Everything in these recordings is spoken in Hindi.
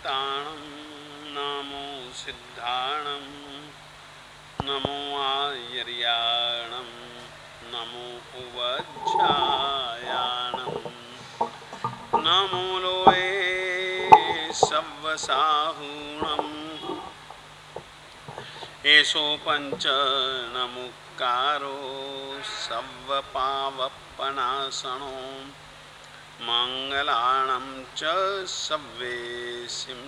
अरिहन्ताणं नमो सिद्धाणं नमो आयर्याणं नमो उवज्झायाणं नमो लोये सव्वसाहूणम् एषो पञ्चनमुक्कारो सव्वपावपनाशनो मङ्गलाणं च सव्वेसिं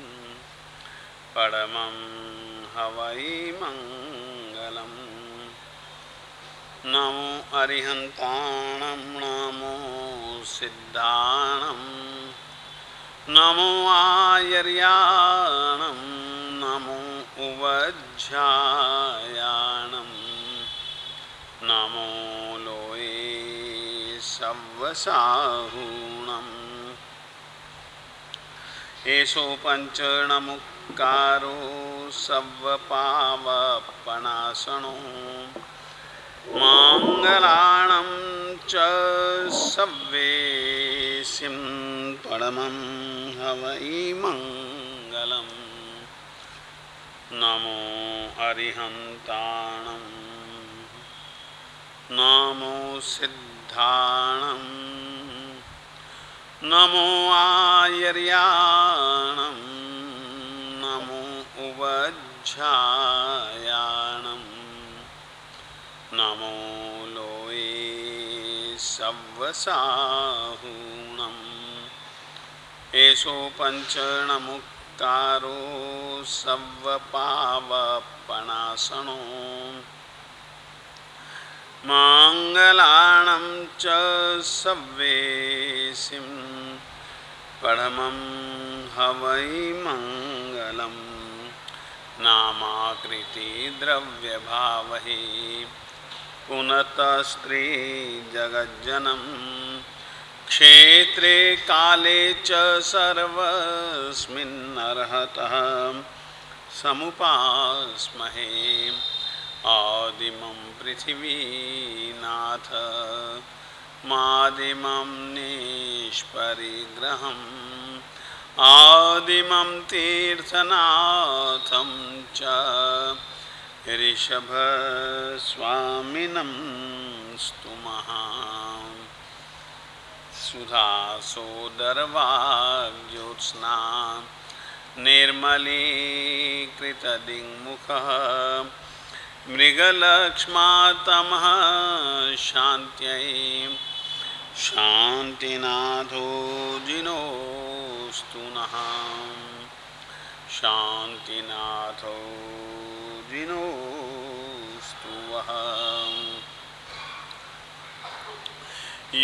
परमं हवै मङ्गलम् नमो अरिहन्ताणं नमो सिद्धाणं नमो आयर्याणं नमो उवज्झायाणं नमो लोये सव्वसाहूणम् एषो पञ्चनमुक्कारो सव्वपावपनाशनो मङ्गलाणं च सव्वेसिं परमं हवै मङ्गलम् नमो अरिहन्ताणं नमो सिद्धाणं नमो आयर्याणं नमो उवज्झायाणं नमो लोये सव्वसाहूणम् एषो पञ्चनमुक्कारो सव्वपावपनाशनो मङ्गलाणं च सव्वेसिं परमं हवै मङ्गलम् नामाकृति द्रव्यभावहि पुनतस्त्री जगज्जनम् क्षेत्रे काले च सर्वस्मिन्नर्हतः समुपास्महे आदिमं पृथिवीनाथ मादिमं निष्परिग्रहम् आदिमं तीर्थनाथं च ऋषभस्वामिनं स्तुमः सुधासोदरवाग्ज्योत्स्ना निर्मलीकृतदिङ्मुखः मृगलक्ष्मातमः शान्त्यै शान्तिनाथो जिनोस्तु नः शान्तिनाथो जिनोस्तु वः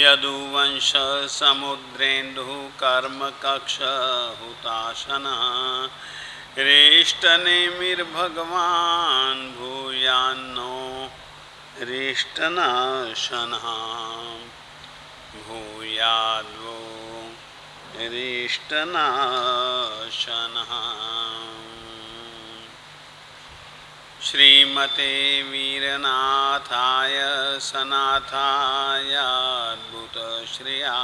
यदुवंशसमुद्रेन्दुः कर्मकक्षहुताशनः रिष्टनेमिर्भगवान् भूयान्नो रिष्टनाशनः भूयाद्वो रिष्टनाशनः श्रीमते वीरनाथाय सनाथाय अद्भुतश्रिया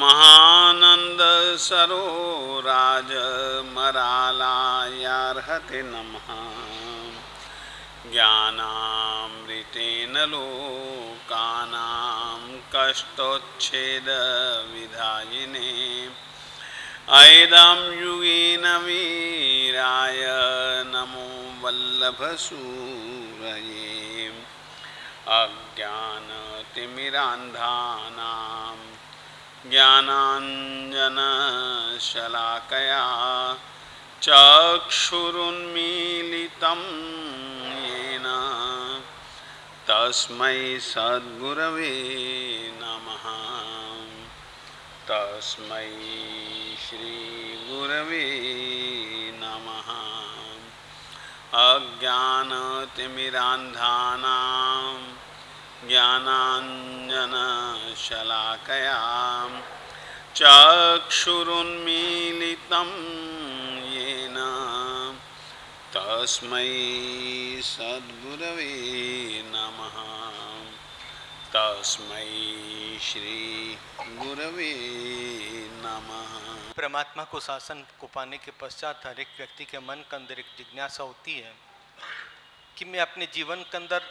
महानन्दसरोराजमरालायार्हते नमः ज्ञानामृतेन लोकानां कष्टोच्छेदविधायिने ऐदं युगेन वीराय नमो वल्लभसूरये अज्ञानतिमिरान्धानां ज्ञानाञ्जनशलाकया चक्षुरुन्मीलितं येन तस्मै सद्गुरवे नमः तस्मै श्रीगुरवे नमः अज्ञानतिमिरान्धानां ज्ञानाञ्जनशलाकया चक्षुरुन्मीलितं येन तस्मै सद्गुरवे नमः तस्मै श्री गुरवे नमः। परमात्मा को शासन को पाने के पश्चात हर एक व्यक्ति के मन के अंदर एक जिज्ञासा होती है कि मैं अपने जीवन के अंदर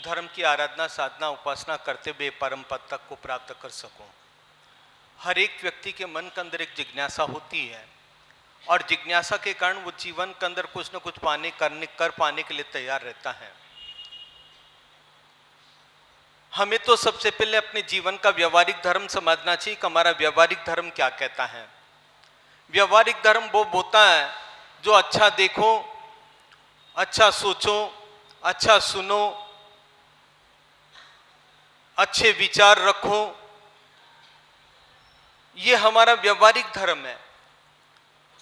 धर्म की आराधना साधना उपासना करते हुए परम पद तक को प्राप्त कर सकूं। हर एक व्यक्ति के मन के अंदर एक जिज्ञासा होती है और जिज्ञासा के कारण वो जीवन के अंदर कुछ न कुछ कर पाने के लिए तैयार रहता है। हमें तो सबसे पहले अपने जीवन का व्यवहारिक धर्म समझना चाहिए कि हमारा व्यवहारिक धर्म क्या कहता है। व्यवहारिक धर्म वो होता है जो अच्छा देखो, अच्छा सोचो, अच्छा सुनो, अच्छे विचार रखो, ये हमारा व्यवहारिक धर्म है।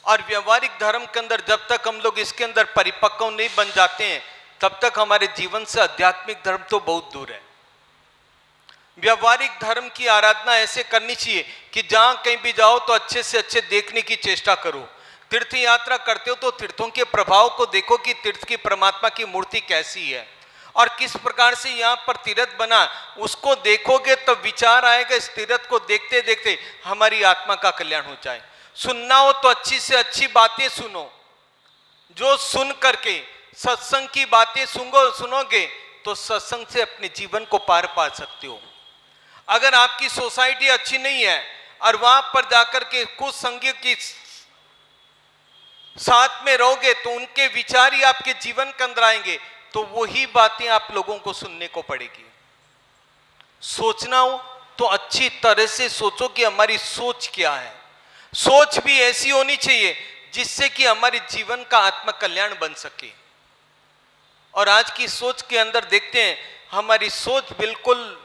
और व्यवहारिक धर्म के अंदर जब तक हम लोग इसके अंदर परिपक्व नहीं बन जाते हैं तब तक हमारे जीवन से आध्यात्मिक धर्म तो बहुत दूर है। व्यवहारिक धर्म की आराधना ऐसे करनी चाहिए कि जहां कहीं भी जाओ तो अच्छे से अच्छे देखने की चेष्टा करो। तीर्थ यात्रा करते हो तो तीर्थों के प्रभाव को देखो कि तीर्थ की परमात्मा की मूर्ति कैसी है और किस प्रकार से यहाँ पर तीर्थ बना, उसको देखोगे तब विचार आएगा। इस तीर्थ को देखते देखते हमारी आत्मा का कल्याण हो जाए। सुनना हो तो अच्छी से अच्छी बातें सुनो, जो सुन करके सत्संग की बातें सुनोगे तो सत्संग से अपने जीवन को पार पा सकते हो। अगर आपकी सोसाइटी अच्छी नहीं है और वहां पर जाकर के कुछ संगियों की साथ में रहोगे तो उनके विचार ही आपके जीवन के अंदर आएंगे, तो वही बातें आप लोगों को सुनने को पड़ेगी। सोचना हो तो अच्छी तरह से सोचो कि हमारी सोच क्या है। सोच भी ऐसी होनी चाहिए जिससे कि हमारे जीवन का आत्म कल्याण बन सके। और आज की सोच के अंदर देखते हैं हमारी सोच बिल्कुल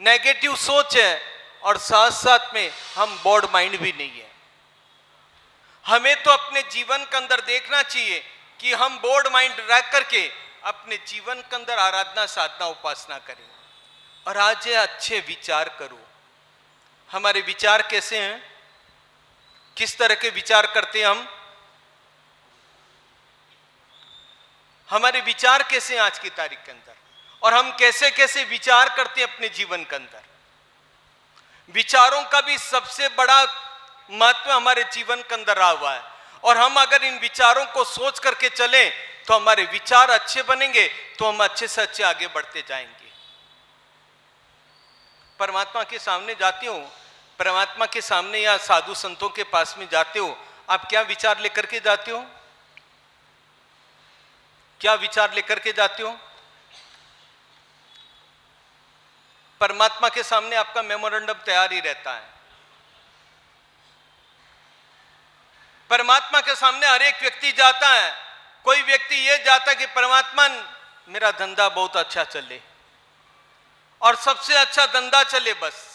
नेगेटिव सोच है और साथ साथ में हम बॉड माइंड भी नहीं है। हमें तो अपने जीवन के अंदर देखना चाहिए कि हम बॉड माइंड रह करके अपने जीवन के अंदर आराधना साधना उपासना करें और आज अच्छे विचार करो। हमारे विचार कैसे हैं, किस तरह के विचार करते हैं हमारे विचार कैसे हैं आज की तारीख के अंदर, और हम कैसे कैसे विचार करते हैं अपने जीवन के अंदर। विचारों का भी सबसे बड़ा महत्व हमारे जीवन के अंदर रहा हुआ है और हम अगर इन विचारों को सोच करके चलें तो हमारे विचार अच्छे बनेंगे तो हम अच्छे से अच्छे आगे बढ़ते जाएंगे। परमात्मा के सामने जाते हो, परमात्मा के सामने या साधु संतों के पास में जाते हो, आप क्या विचार लेकर के जाते हो? क्या विचार लेकर के जाते हो? परमात्मा के सामने आपका मेमोरेंडम तैयार ही रहता है। परमात्मा के सामने हर एक व्यक्ति जाता है। कोई व्यक्ति ये जाता है कि परमात्मा मेरा धंधा बहुत अच्छा चले और सबसे अच्छा धंधा चले, बस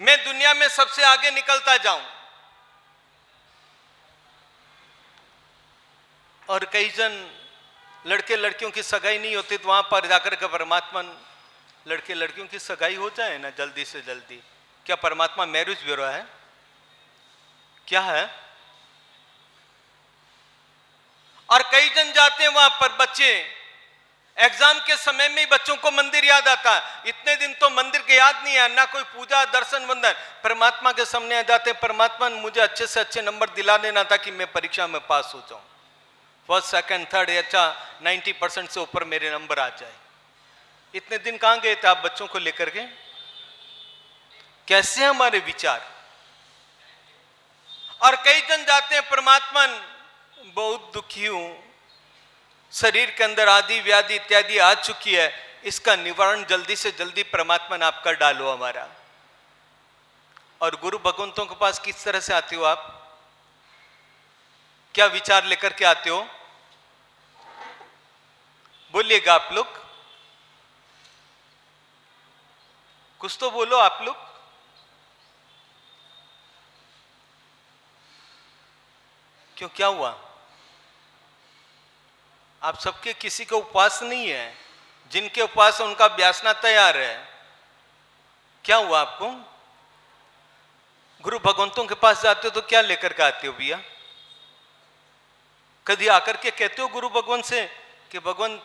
मैं दुनिया में सबसे आगे निकलता जाऊं। और कई जन लड़के लड़कियों की सगाई नहीं होती तो वहां पर जाकर के परमात्मा लड़के लड़कियों की सगाई हो जाए ना जल्दी से जल्दी। क्या परमात्मा मैरिज ब्यूरो है? क्या है? और कई जन जाते हैं वहां पर, बच्चे एग्जाम के समय में ही बच्चों को मंदिर याद आता है। इतने दिन तो मंदिर के याद नहीं है, ना कोई पूजा दर्शन वंदन। परमात्मा के सामने आ जाते हैं, परमात्मा मुझे अच्छे से अच्छे नंबर दिला देना था कि मैं परीक्षा में पास हो जाऊं, फर्स्ट सेकंड थर्ड, अच्छा 90% से ऊपर मेरे नंबर आ जाए। इतने दिन कहां गए थे आप बच्चों को लेकर के? कैसे हमारे विचार? और कई जन जाते हैं, परमात्मा बहुत दुखी हूं, शरीर के अंदर आदि व्याधि इत्यादि आ चुकी है, इसका निवारण जल्दी से जल्दी परमात्मा ने आप कर डालो हमारा। और गुरु भगवंतों के पास किस तरह से आते हो आप? क्या विचार लेकर के आते हो? बोलिएगा आप लोग, कुछ तो बोलो आप लोग। क्यों, क्या हुआ? आप सबके किसी के उपवास नहीं है, जिनके उपवास है उनका ब्यासना तैयार है। क्या हुआ आपको? गुरु भगवंतों के पास जाते हो तो क्या लेकर के आते हो भैया? कभी आकर के कहते हो गुरु भगवान से कि भगवान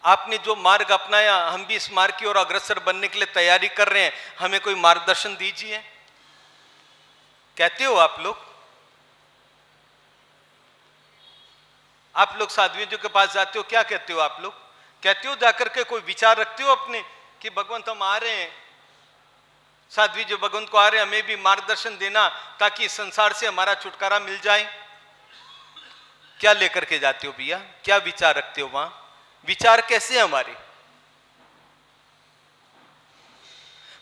आपने जो मार्ग अपनाया, हम भी इस मार्ग की ओर अग्रसर बनने के लिए तैयारी कर रहे हैं, हमें कोई मार्गदर्शन दीजिए? कहते हो आप लोग? आप लोग साध्वी जी के पास जाते हो, क्या कहते हो आप लोग? कहते हो जाकर के, कोई विचार रखते हो अपने कि भगवंत हम आ रहे हैं, साध्वी जी भगवंत को आ रहे हैं, हमें भी मार्गदर्शन देना ताकि इस संसार से हमारा छुटकारा मिल जाए? क्या लेकर के जाते हो भैया? क्या विचार रखते हो वहां? विचार कैसे है हमारे?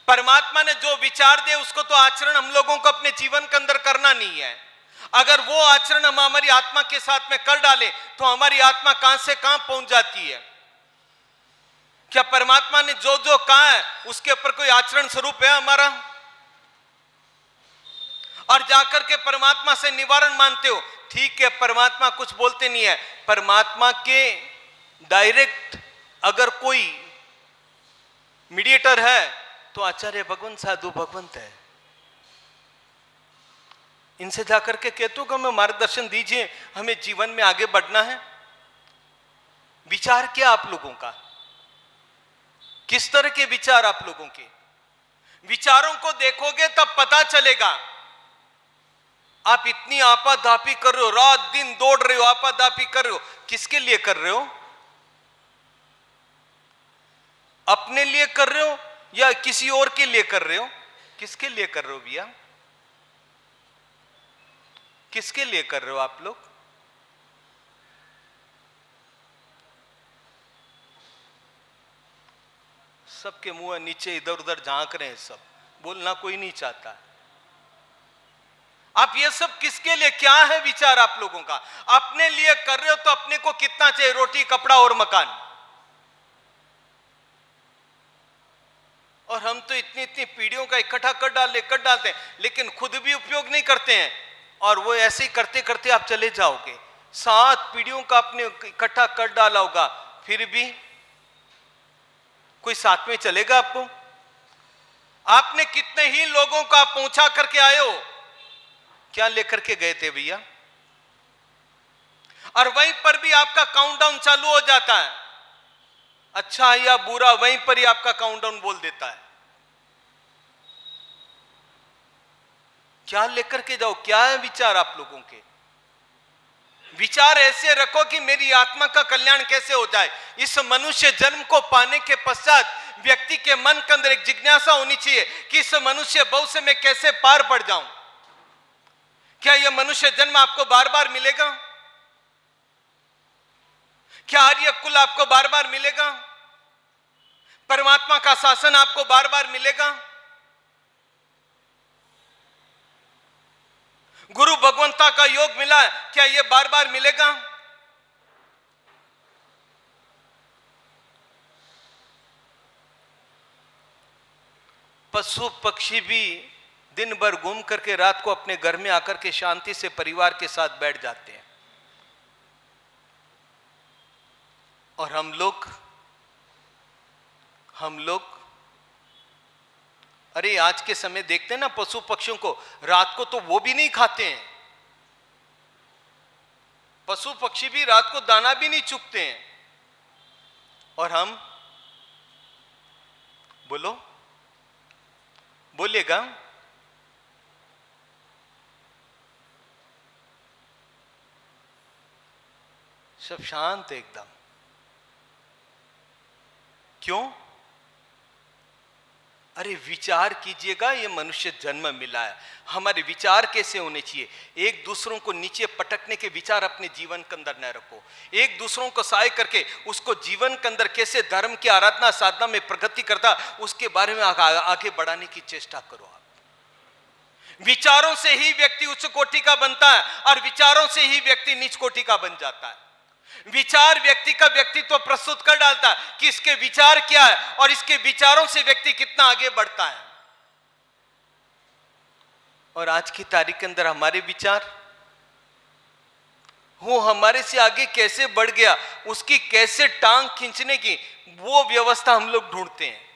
परमात्मा ने जो विचार दे उसको तो आचरण हम लोगों को अपने जीवन के अंदर करना नहीं है। अगर वो आचरण हम हमारी आत्मा के साथ में कर डाले तो हमारी आत्मा कहां से कहां पहुंच जाती है। क्या परमात्मा ने जो जो कहा है उसके ऊपर कोई आचरण स्वरूप है हमारा? और जाकर के परमात्मा से निवारण मानते हो, ठीक है, परमात्मा कुछ बोलते नहीं है। परमात्मा के डायरेक्ट अगर कोई मीडिएटर है तो आचार्य भगवंत, साधु भगवंत है। इनसे जाकर के कहते हो कि हमें मार्गदर्शन दीजिए, हमें जीवन में आगे बढ़ना है। विचार क्या आप लोगों का? किस तरह के विचार आप लोगों के? विचारों को देखोगे तब पता चलेगा। आप इतनी आपाधापी कर रहे हो, रात दिन दौड़ रहे हो, आपाधापी कर रहे हो, किसके लिए कर रहे हो? अपने लिए कर रहे हो या किसी और के लिए कर रहे हो? किसके लिए कर रहे हो भैया? किसके लिए कर रहे हो आप लोग? सबके मुंह नीचे इधर उधर झांक रहे हैं, सब बोलना कोई नहीं चाहता। आप ये सब किसके लिए, क्या है विचार आप लोगों का? अपने लिए कर रहे हो तो अपने को कितना चाहिए? रोटी, कपड़ा और मकान। और हम तो इतनी इतनी पीढ़ियों का इकट्ठा कर डालते हैं, लेकिन खुद भी उपयोग नहीं करते हैं। और वो ऐसे ही करते करते आप चले जाओगे। 7 पीढ़ियों का आपने इकट्ठा कर डाला होगा, फिर भी कोई साथ में चलेगा आपको? आपने कितने ही लोगों का पहुंचा करके आए हो, क्या लेकर के गए थे भैया? और वहीं पर भी आपका काउंटडाउन चालू हो जाता है, अच्छा या बुरा, वहीं पर ही आपका काउंटडाउन बोल देता है। क्या लेकर के जाओ? क्या है विचार आप लोगों के? विचार ऐसे रखो कि मेरी आत्मा का कल्याण कैसे हो जाए। इस मनुष्य जन्म को पाने के पश्चात व्यक्ति के मन के अंदर एक जिज्ञासा होनी चाहिए कि इस मनुष्य भव से मैं कैसे पार पड़ जाऊं। क्या यह मनुष्य जन्म आपको बार बार मिलेगा? क्या आर्य कुल आपको बार बार मिलेगा? परमात्मा का शासन आपको बार बार मिलेगा? गुरु भगवंता का योग मिला, क्या यह बार बार मिलेगा? पशु पक्षी भी दिन भर घूम करके रात को अपने घर में आकर के शांति से परिवार के साथ बैठ जाते हैं, और हम लोग अरे आज के समय देखते हैं ना पशु पक्षियों को, रात को तो वो भी नहीं खाते हैं। पशु पक्षी भी रात को दाना भी नहीं चुगते हैं, और हम बोलिएगा। सब शांत एकदम। क्यों? अरे विचार कीजिएगा, ये मनुष्य जन्म मिला है, हमारे विचार कैसे होने चाहिए? एक दूसरों को नीचे पटकने के विचार अपने जीवन के अंदर न रखो। एक दूसरों को सहाय करके उसको जीवन के अंदर कैसे धर्म की आराधना साधना में प्रगति करता, उसके बारे में आगे बढ़ाने की चेष्टा करो। आप विचारों से ही व्यक्ति उच्च कोटि का बनता है, और विचारों से ही व्यक्ति नीच कोटि का बन जाता है। विचार व्यक्ति का व्यक्तित्व प्रस्तुत कर डालता है कि इसके विचार क्या है, और इसके विचारों से व्यक्ति कितना आगे बढ़ता है। और आज की तारीख के अंदर हमारे विचार, वो हमारे से आगे कैसे बढ़ गया, उसकी कैसे टांग खींचने की वो व्यवस्था हम लोग ढूंढते हैं।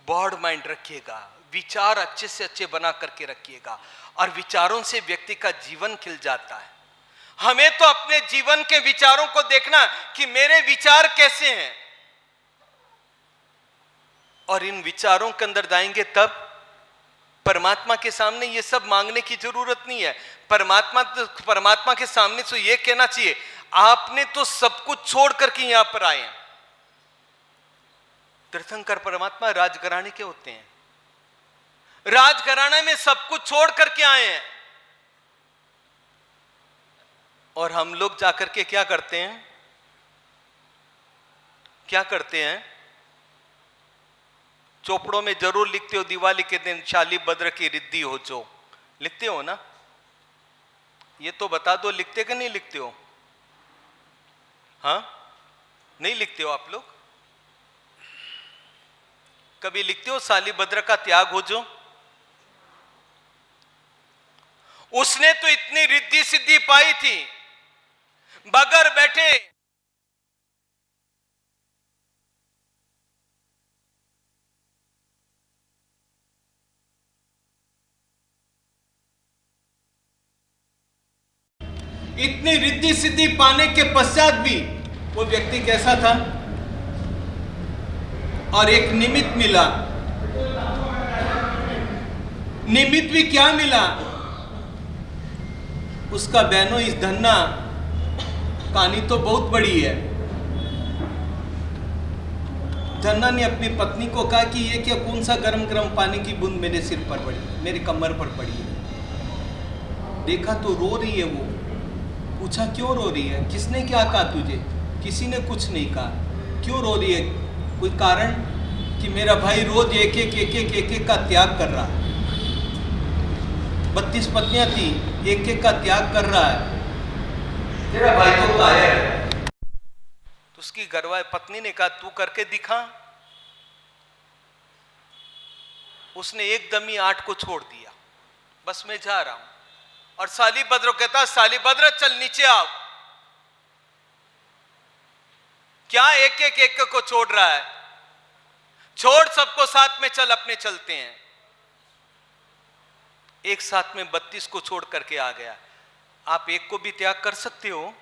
ब्रॉड माइंड रखिएगा, विचार अच्छे से अच्छे बना करके रखिएगा, और विचारों से व्यक्ति का जीवन खिल जाता है। हमें तो अपने जीवन के विचारों को देखना कि मेरे विचार कैसे हैं। और इन विचारों के अंदर जाएंगे तब परमात्मा के सामने ये सब मांगने की जरूरत नहीं है। परमात्मा के सामने तो ये कहना चाहिए, आपने तो सब कुछ छोड़ करके यहां पर आए हैं। तीर्थंकर परमात्मा राजघराने के होते हैं, राजघराने में सब कुछ छोड़ करके आए हैं। और हम लोग जाकर के क्या करते हैं, क्या करते हैं? चोपड़ों में जरूर लिखते हो, दिवाली के दिन शाली भद्र की रिद्धि हो जो, लिखते हो ना? ये तो बता दो, लिखते कि नहीं लिखते हो? हाँ, नहीं लिखते हो आप लोग? कभी लिखते हो शाली भद्र का त्याग हो जो? उसने तो इतनी रिद्धि सिद्धि पाई थी, बगैर बैठे इतनी रिद्धि सिद्धि पाने के पश्चात भी वो व्यक्ति कैसा था? और एक निमित्त मिला, निमित्त भी क्या मिला? उसका बहनों इस धन्ना, कहानी तो बहुत बड़ी है। धन्ना ने अपनी पत्नी को कहा कि ये क्या, कौन सा गरम गरम पानी की बूंद मेरे सिर पर पड़ी, मेरी कमर पर पड़ी है। देखा तो रो रही है वो। पूछा क्यों रो रही है? किसने क्या कहा तुझे? किसी ने कुछ नहीं कहा। क्यों रो रही है? कोई कारण? कि मेरा भाई रोज एक एक का त्याग कर रहा है। 32 पत्नियां थी, एक एक का त्याग कर रहा है। तेरा भाई तो कायर है। तो उसकी घरवाली पत्नी ने कहा तू करके दिखा। उसने एकदम ही 8 को छोड़ दिया, बस मैं जा रहा हूं। और शालीभद्र कहता, शालीभद्र चल नीचे आओ। क्या एक को छोड़ रहा है? छोड़ सबको, साथ में चल, अपने चलते हैं। एक साथ में 32 को छोड़ करके आ गया। आप एक को भी त्याग कर सकते हो?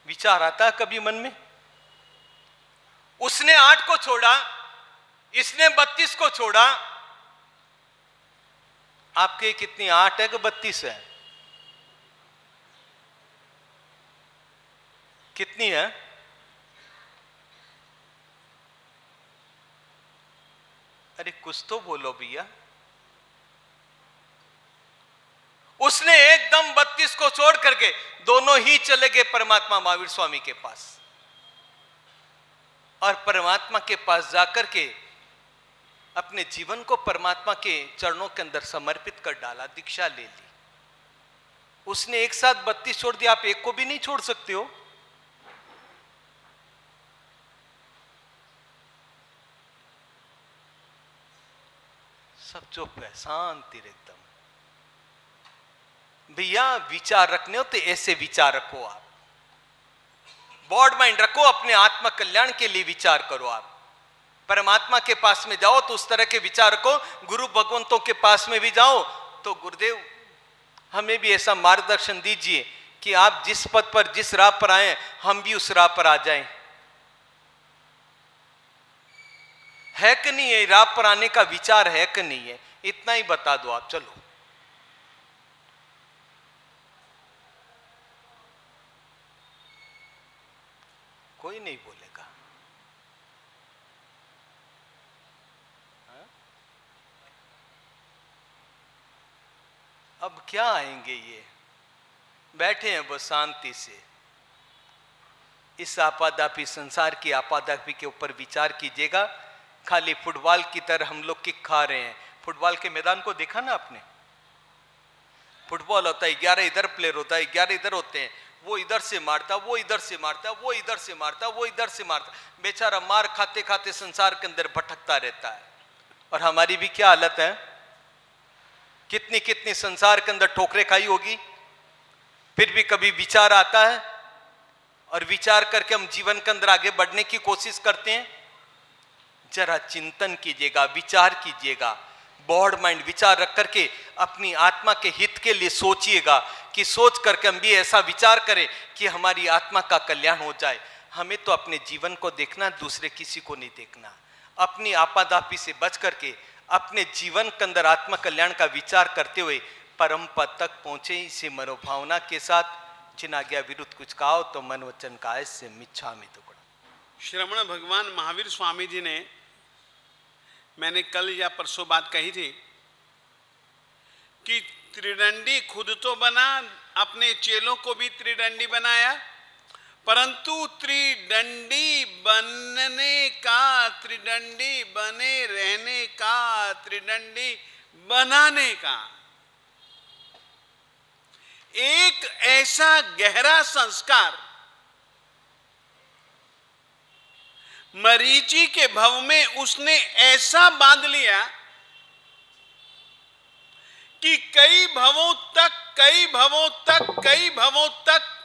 विचार आता है कभी मन में? उसने 8 को छोड़ा, इसने 32 को छोड़ा। आपके कितनी 8 है कि 32 है? कितनी है? अरे कुछ तो बोलो भैया। उसने एकदम 32 को छोड़ करके दोनों ही चले गए परमात्मा महावीर स्वामी के पास। और परमात्मा के पास जाकर के अपने जीवन को परमात्मा के चरणों के अंदर समर्पित कर डाला, दीक्षा ले ली। उसने एक साथ 32 छोड़ दिया, आप एक को भी नहीं छोड़ सकते हो? सब चुप है, शांति एकदम। भैया विचार रखने हो तो ऐसे विचार रखो। आप बॉड माइंड रखो, अपने आत्मा कल्याण के लिए विचार करो। आप परमात्मा के पास में जाओ तो उस तरह के विचार रखो। गुरु भगवंतों के पास में भी जाओ तो गुरुदेव हमें भी ऐसा मार्गदर्शन दीजिए कि आप जिस पद पर, जिस राह पर आए, हम भी उस राह पर आ जाएं। है कि नहीं है? राह पर आने का विचार है कि नहीं है? इतना ही बता दो आप। चलो कोई नहीं बोलेगा। अब क्या आएंगे ये? बैठे हैं बस शांति से। इस आपादापी संसार की आपादापी के ऊपर विचार कीजिएगा। खाली फुटबॉल की तरह हम लोग किक खा रहे हैं। फुटबॉल के मैदान को देखा ना आपने? फुटबॉल होता है, 11 इधर प्लेयर होता है, 11 इधर होते हैं। वो इधर से मारता, वो इधर से मारता, वो इधर से मारता, वो इधर से मारता। बेचारा मार खाते खाते संसार के अंदर भटकता रहता है। और हमारी भी क्या हालत है? कितनी कितनी संसार के अंदर ठोकरें खाई होगी, फिर भी कभी विचार आता है और विचार करके हम जीवन के अंदर आगे बढ़ने की कोशिश करते हैं। जरा चिंतन कीजिएगा, विचार कीजिएगा। बॉड माइंड विचार रख करके अपनी आत्मा के हित के लिए सोचिएगा कि सोच करके हम भी ऐसा विचार करें कि हमारी आत्मा का कल्याण हो जाए। हमें तो अपने जीवन को देखना, दूसरे किसी को नहीं देखना। अपनी आपाधापी से बच करके अपने जीवन के अंदर आत्म कल्याण का विचार करते हुए परम पद तक पहुंचे। इसी मनोभावना के साथ जिन आज्ञा विरुद्ध कुछ कहो तो मन वचन काय से मिच्छामि दुक्कडम। श्रमण भगवान महावीर स्वामी जी ने, मैंने कल या परसों बात कही थी कि त्रिदंडी खुद तो बना, अपने चेलों को भी त्रिदंडी बनाया, परंतु त्रिदंडी बनने का, त्रिदंडी बने रहने का, त्रिदंडी बनाने का एक ऐसा गहरा संस्कार मरीचि के भव में उसने ऐसा बांध लिया कि कई भवों तक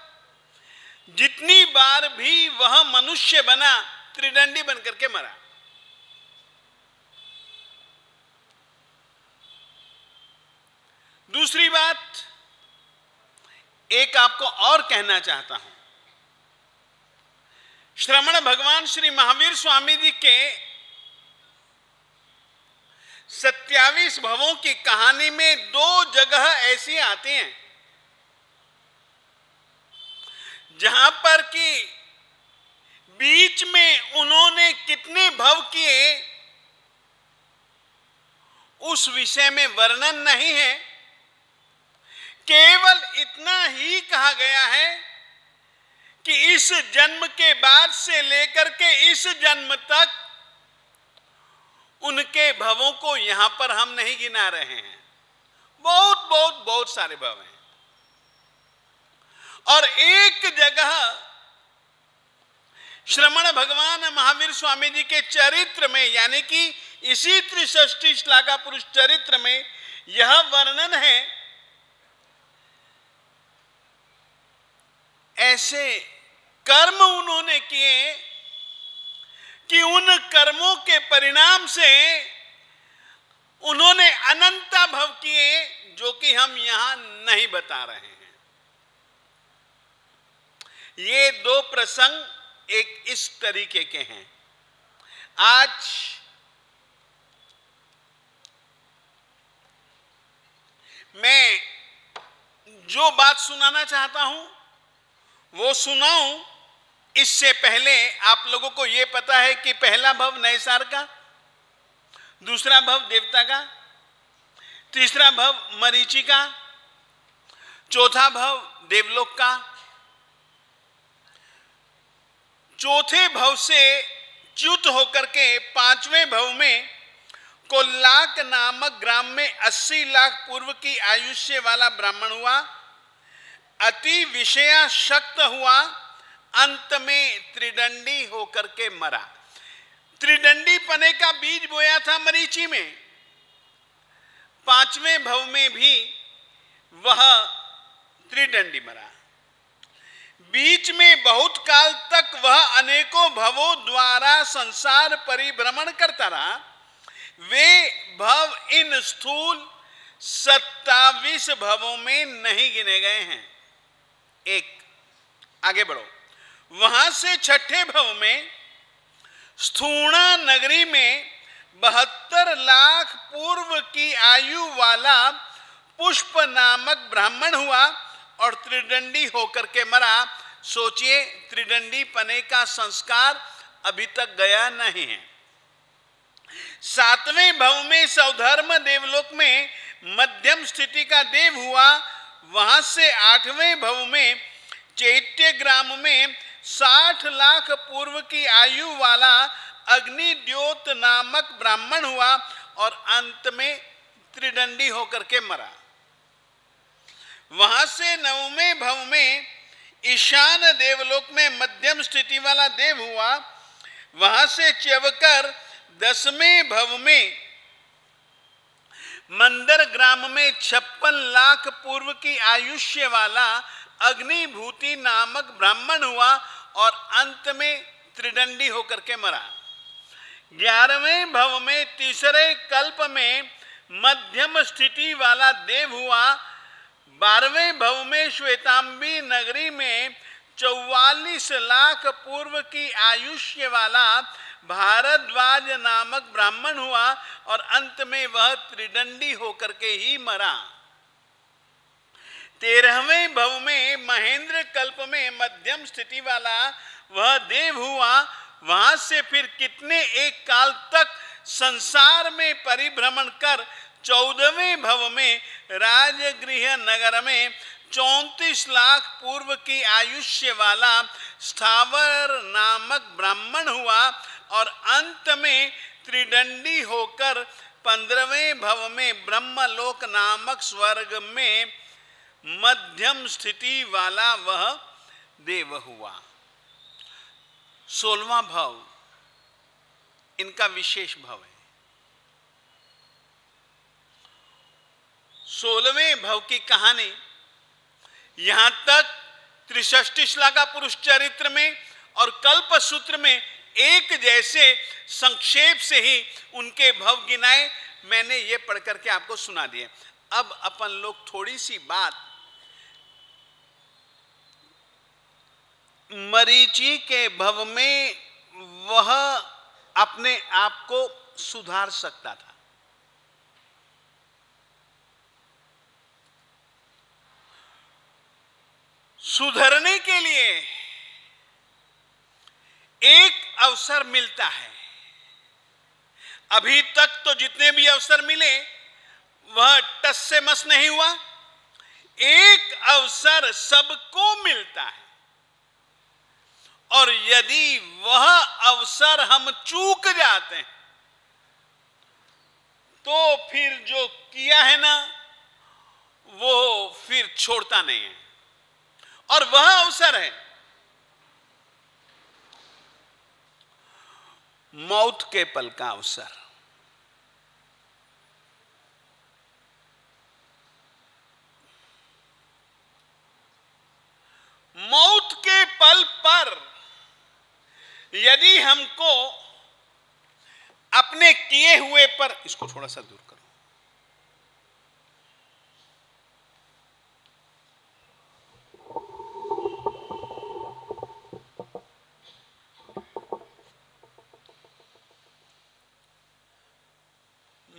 जितनी बार भी वह मनुष्य बना, त्रिदंडी बनकर के मरा। दूसरी बात एक आपको और कहना चाहता हूं। श्रमण भगवान श्री महावीर स्वामी जी के 27 भवों की कहानी में 2 जगह ऐसी आती हैं जहां पर कि बीच में उन्होंने कितने भव किए उस विषय में वर्णन नहीं है। केवल इतना ही कहा गया है कि इस जन्म के बाद से लेकर के इस जन्म तक उनके भवों को यहां पर हम नहीं गिना रहे हैं। बहुत सारे भव हैं। और एक जगह श्रमण भगवान महावीर स्वामी जी के चरित्र में, यानी कि इसी 63 श्लाघा पुरुष चरित्र में यह वर्णन है, ऐसे कर्म उन्होंने किए कि उन कर्मों के परिणाम से उन्होंने अनंता भव किए, जो कि हम यहां नहीं बता रहे हैं। ये 2 प्रसंग एक इस तरीके के हैं। आज मैं जो बात सुनाना चाहता हूं वो सुनाऊं, इससे पहले आप लोगों को यह पता है कि पहला भव नैसार का, दूसरा भव देवता का, तीसरा भव मरीचि का, चौथा भव देवलोक का। चौथे भव से च्युत होकर के 5वें भव में कोल्लाक नामक ग्राम में 80 लाख पूर्व की आयुष्य वाला ब्राह्मण हुआ, अति विषयाशक्त हुआ, अंत में त्रिदंडी होकर के मरा। त्रिदंडी पने का बीज बोया था मरीचि में। 5वें भव में भी वह त्रिदंडी मरा। बीच में बहुत काल तक वह अनेकों भवों द्वारा संसार परिभ्रमण करता रहा। वे भव इन स्थूल 27 भवों में नहीं गिने गए हैं। एक आगे बढ़ो। वहां से 6ठे भव में स्थूणा नगरी में 72 लाख पूर्व की आयु वाला पुष्प नामक ब्राह्मण हुआ और त्रिदंडी होकर के मरा। सोचिए, त्रिदंडी पने का संस्कार अभी तक गया नहीं है। 7वें भव में सौधर्म देवलोक में मध्यम स्थिति का देव हुआ। वहां से 8वें भव में चैत्य ग्राम में 60 लाख पूर्व की आयु वाला अग्निद्योत नामक ब्राह्मण हुआ और अंत में त्रिदंडी होकर के मरा। वहां से 9वें भव में ईशान देवलोक में मध्यम स्थिति वाला देव हुआ। वहां से च्यवकर 10वें भव में मंदर ग्राम में 56 लाख पूर्व की आयुष्य वाला अग्निभूति नामक ब्राह्मण हुआ और अंत में त्रिदंडी होकर के मरा। 11वें भव में तीसरे कल्प में मध्यम स्थिति वाला देव हुआ। 12वें भव में श्वेतांबी नगरी में 44 लाख पूर्व की आयुष्य वाला भारद्वाज नामक ब्राह्मण हुआ और अंत में वह त्रिदंडी होकर के ही मरा। 13वें भव में महेंद्र कल्प में मध्यम स्थिति वाला वह देव हुआ। वहां से फिर कितने एक काल तक संसार में परिभ्रमण कर 14वें भव में राजगृह नगर में 34 लाख पूर्व की आयुष्य वाला स्थावर नामक ब्राह्मण हुआ और अंत में त्रिदंडी होकर 15वें भव में ब्रह्मलोक नामक स्वर्ग में मध्यम स्थिति वाला वह देव हुआ। 16वां भव इनका विशेष भव है। 16वें भव की कहानी यहां तक 63 श्लाघा पुरुष चरित्र में और कल्प सूत्र में एक जैसे संक्षेप से ही उनके भव गिनाए मैंने ये पढ़ करके आपको सुना दिए। अब अपन लोग थोड़ी सी बात मरीचि के भव में वह अपने आप को सुधार सकता था। सुधरने के लिए एक अवसर मिलता है। अभी तक तो जितने भी अवसर मिले वह टस से मस नहीं हुआ। एक अवसर सबको मिलता है और यदि वह अवसर हम चूक जाते हैं तो फिर जो किया है ना वो फिर छोड़ता नहीं है। और वह अवसर है मौत के पल का अवसर। मौत के पल पर यदि हमको अपने किए हुए पर, इसको थोड़ा सा दूर करो,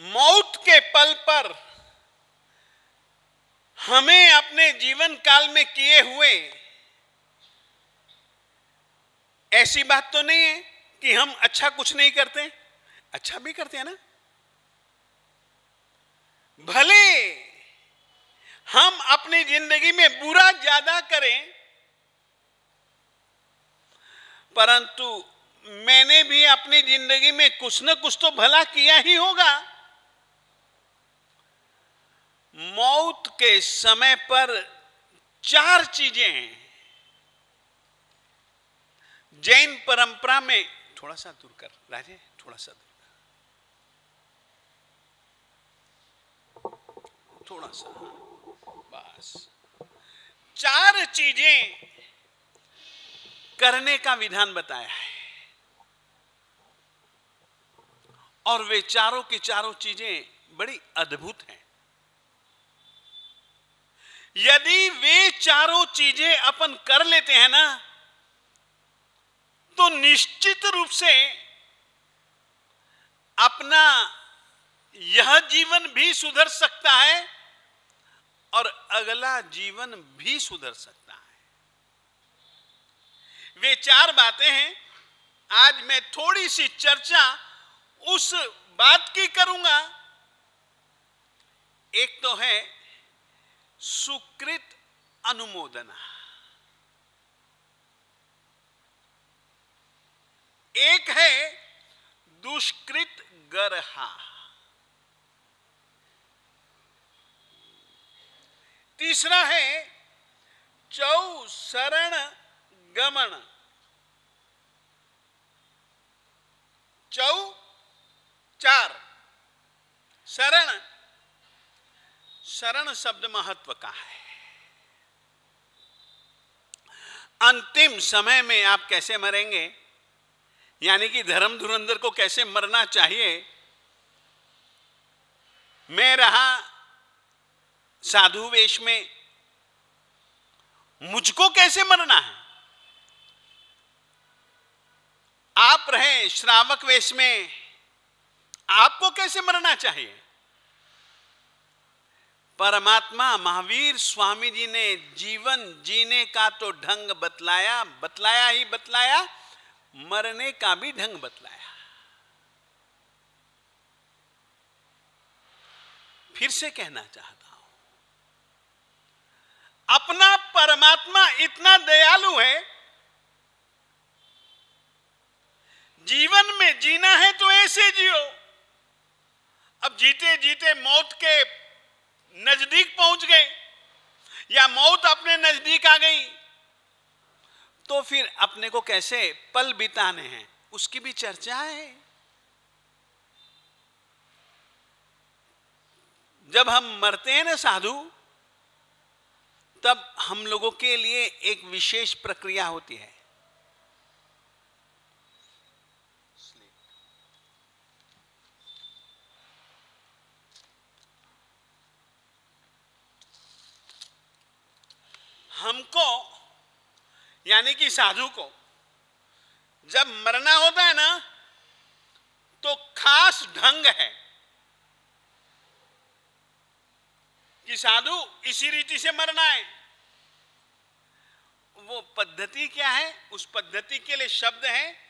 मौत के पल पर हमें अपने जीवन काल में किए हुए, ऐसी बात तो नहीं है कि हम अच्छा कुछ नहीं करते, अच्छा भी करते हैं ना। भले हम अपनी जिंदगी में बुरा ज्यादा करें परंतु मैंने भी अपनी जिंदगी में कुछ न कुछ तो भला किया ही होगा। मौत के समय पर 4 चीजें हैं। जैन परंपरा में, थोड़ा सा दूर कर राजे, थोड़ा सा दूर कर, थोड़ा सा, बस 4 चीजें करने का विधान बताया है और वे चारों की चारों चीजें बड़ी अद्भुत हैं। यदि वे चारों चीजें अपन कर लेते हैं ना तो निश्चित रूप से अपना यह जीवन भी सुधर सकता है और अगला जीवन भी सुधर सकता है। वे 4 बातें हैं। आज मैं थोड़ी सी चर्चा उस बात की करूंगा। एक तो है सुकृत अनुमोदना, एक है दुष्कृत गर्हा, तीसरा है चौ शरण गमन, चौ 4 शरण, शरण शब्द महत्व का है। अंतिम समय में आप कैसे मरेंगे, यानी कि धर्म धुरंधर को कैसे मरना चाहिए, मैं रहा साधु वेश में, मुझको कैसे मरना है आप रहे श्रावक वेश में, आपको कैसे मरना चाहिए? परमात्मा महावीर स्वामी जी ने जीवन जीने का तो ढंग बतलाया, बतलाया ही बतलाया, मरने का भी ढंग बतलाया। फिर से कहना चाहता हूं, अपना परमात्मा इतना दयालु है, जीवन में जीना है तो ऐसे जियो। अब जीते जीते मौत के नजदीक पहुंच गए या मौत अपने नजदीक आ गई, तो फिर अपने को कैसे पल बिताने हैं, उसकी भी चर्चा है। जब हम मरते हैं ना साधु, तब हम लोगों के लिए एक विशेष प्रक्रिया होती है। हमको यानी कि साधु को जब मरना होता है ना, तो खास ढंग है कि साधु इसी रीति से मरना है। वो पद्धति क्या है? उस पद्धति के लिए शब्द है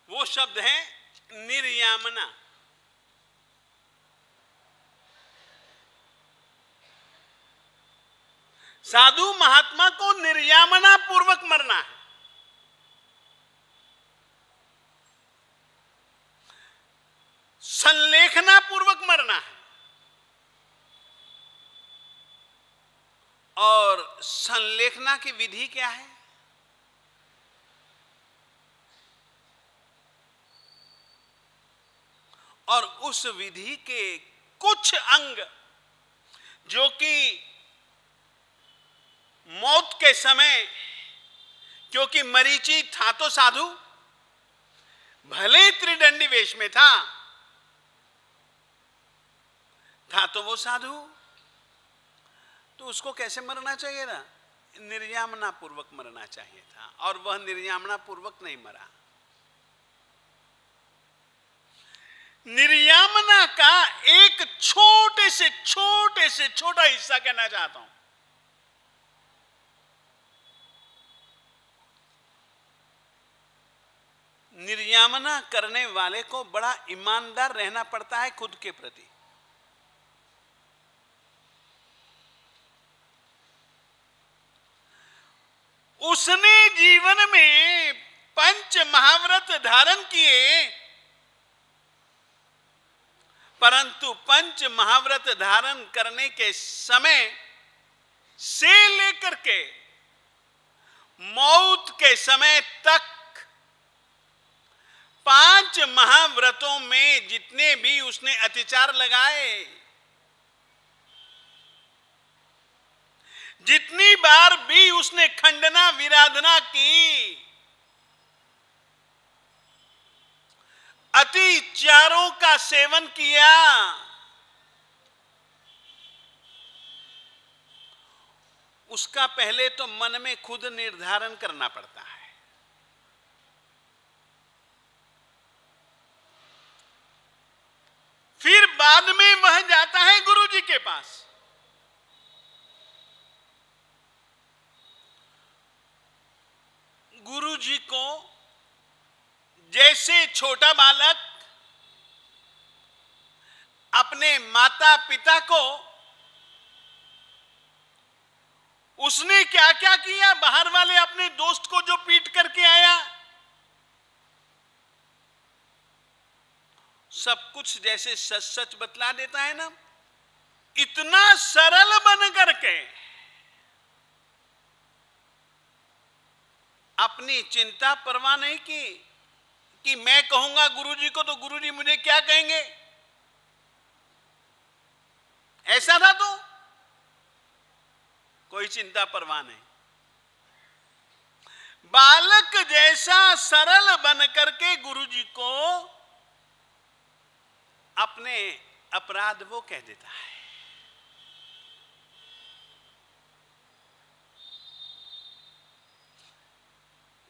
वो शब्द है निर्यामना। साधु महात्मा को निर्यामना पूर्वक मरना है। संलेखना पूर्वक मरना है। और संलेखना की विधि क्या है? और उस विधि के कुछ अंग जो कि मौत के समय, क्योंकि मरीचि था तो साधु, भले त्रिदंडी वेश में था तो वो साधु, तो उसको कैसे मरना चाहिए ना? निर्यामना पूर्वक मरना चाहिए था, और वह निर्यामना पूर्वक नहीं मरा। निर्यामना का एक छोटे से छोटा हिस्सा कहना चाहता हूं। निर्यामना करने वाले को बड़ा ईमानदार रहना पड़ता है खुद के प्रति। उसने जीवन में पंच महाव्रत धारण किए, परंतु पंच महाव्रत धारण करने के समय से लेकर के मौत के समय तक 5 महाव्रतों में जितने भी उसने अत्याचार लगाए, जितनी बार भी उसने खंडना विराधना की, अतिचारों का सेवन किया, उसका पहले तो मन में खुद निर्धारण करना पड़ता है। फिर बाद में वह जाता है गुरु जी के पास। गुरु जी को जैसे छोटा बालक अपने माता पिता को, उसने क्या क्या किया, बाहर वाले अपने दोस्त को जो पीट करके आया, सब कुछ जैसे सच सच बतला देता है ना, इतना सरल बन करके अपनी चिंता परवाह नहीं की कि मैं कहूंगा गुरुजी को तो गुरुजी मुझे क्या कहेंगे। ऐसा था तो कोई चिंता परवाह नहीं। बालक जैसा सरल बन करके गुरुजी को अपने अपराध वो कह देता है।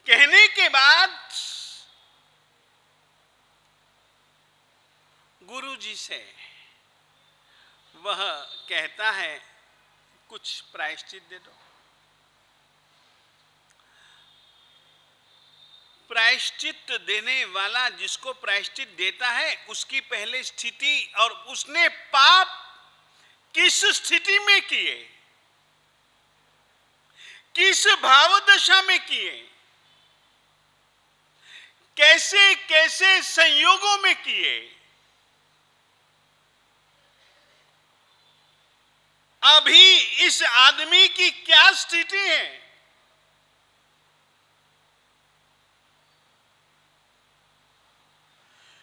कहने के बाद गुरुजी से वह कहता है कुछ प्रायश्चित दे दो। प्रायश्चित देने वाला जिसको प्रायश्चित देता है उसकी पहले स्थिति और उसने पाप किस स्थिति में किए, किस भाव दशा में किए, कैसे कैसे संयोगों में किए, अभी इस आदमी की क्या स्थिति है,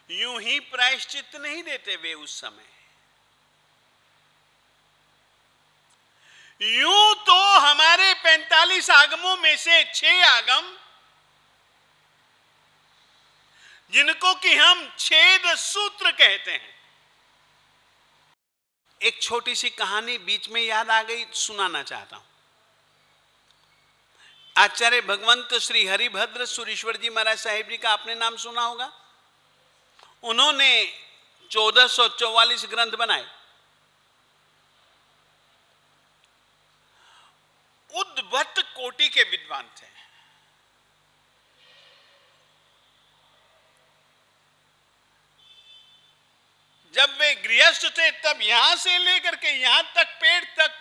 यूं ही प्रायश्चित नहीं देते वे उस समय। यूं तो हमारे 45 आगमों में से 6 आगम, जिनको कि हम छेद सूत्र कहते हैं। एक छोटी सी कहानी बीच में याद आ गई, सुनाना चाहता हूं। आचार्य भगवंत श्री हरिभद्र सुरीश्वर जी महाराज साहिब जी का आपने नाम सुना होगा। उन्होंने 1444 ग्रंथ बनाए। उद्भट कोटि के विद्वान थे। जब वे गृहस्थ थे तब यहां से लेकर के यहां तक पेड़ तक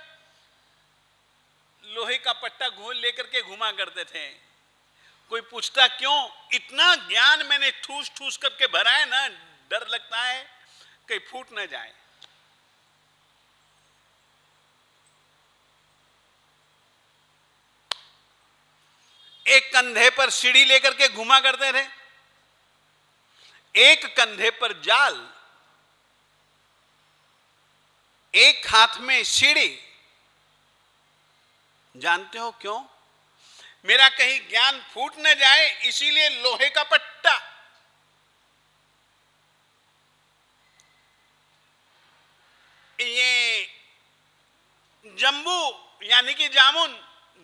लोहे का पट्टा घोल लेकर के घुमा करते थे। कोई पूछता क्यों? इतना ज्ञान मैंने ठूस ठूस करके भरा है ना, डर लगता है कहीं फूट ना जाए। एक कंधे पर सीढ़ी लेकर के घुमा करते थे, एक कंधे पर जाल, एक हाथ में सीढ़ी। जानते हो क्यों? मेरा कहीं ज्ञान फूट न जाए इसीलिए लोहे का पट्टा। ये जम्बू यानी कि जामुन,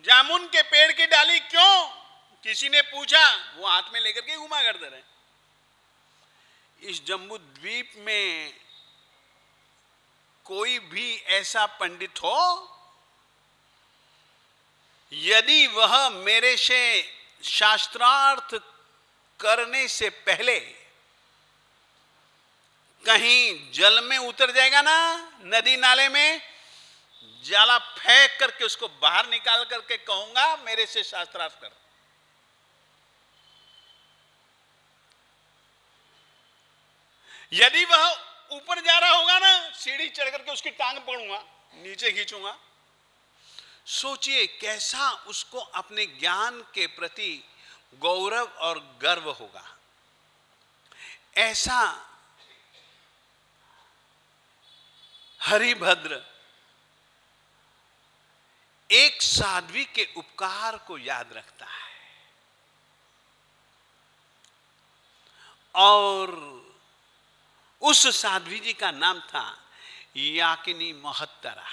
जामुन के पेड़ की डाली क्यों? किसी ने पूछा, वो हाथ में लेकर के घुमा करते रहे। इस जम्बू द्वीप में कोई भी ऐसा पंडित हो, यदि वह मेरे से शास्त्रार्थ करने से पहले कहीं जल में उतर जाएगा ना, नदी नाले में, जाला फेंक करके उसको बाहर निकाल करके कहूंगा मेरे से शास्त्रार्थ कर। यदि वह ऊपर जा रहा होगा ना, सीढ़ी चढ़ करके उसकी टांग पकड़ूंगा, नीचे खींचूंगा। सोचिए कैसा उसको अपने ज्ञान के प्रति गौरव और गर्व होगा। ऐसा हरिभद्र एक साध्वी के उपकार को याद रखता है और उस साध्वी जी का नाम था याकिनी महत्तरा।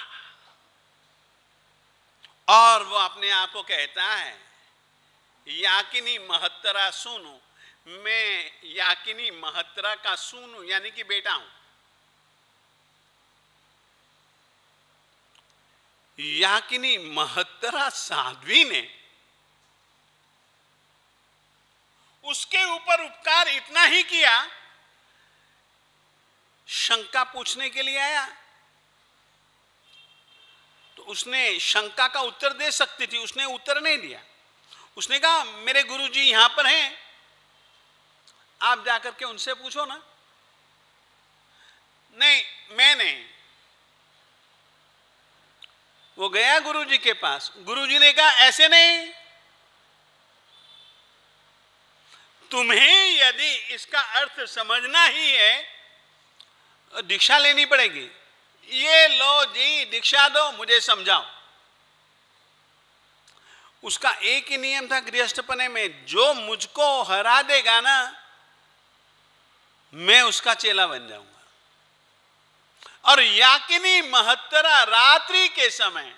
और वो अपने आप को कहता है, याकिनी महत्तरा सुनो, मैं याकिनी महत्तरा का सुनू यानी कि बेटा हूं। याकिनी महत्तरा साध्वी ने उसके ऊपर उपकार इतना ही किया, शंका पूछने के लिए आया तो उसने शंका का उत्तर दे सकती थी, उसने उत्तर नहीं दिया। उसने कहा मेरे गुरुजी यहां पर हैं, आप जाकर के उनसे पूछो ना। नहीं, मैं नहीं। वो गया गुरुजी के पास। गुरुजी ने कहा ऐसे नहीं, तुम्हें यदि इसका अर्थ समझना ही है दीक्षा लेनी पड़ेगी। ये लो जी, दीक्षा दो, मुझे समझाओ। उसका एक ही नियम था गृहस्थपने में, जो मुझको हरा देगा ना मैं उसका चेला बन जाऊंगा। और याकिनी महत्तरा रात्रि के समय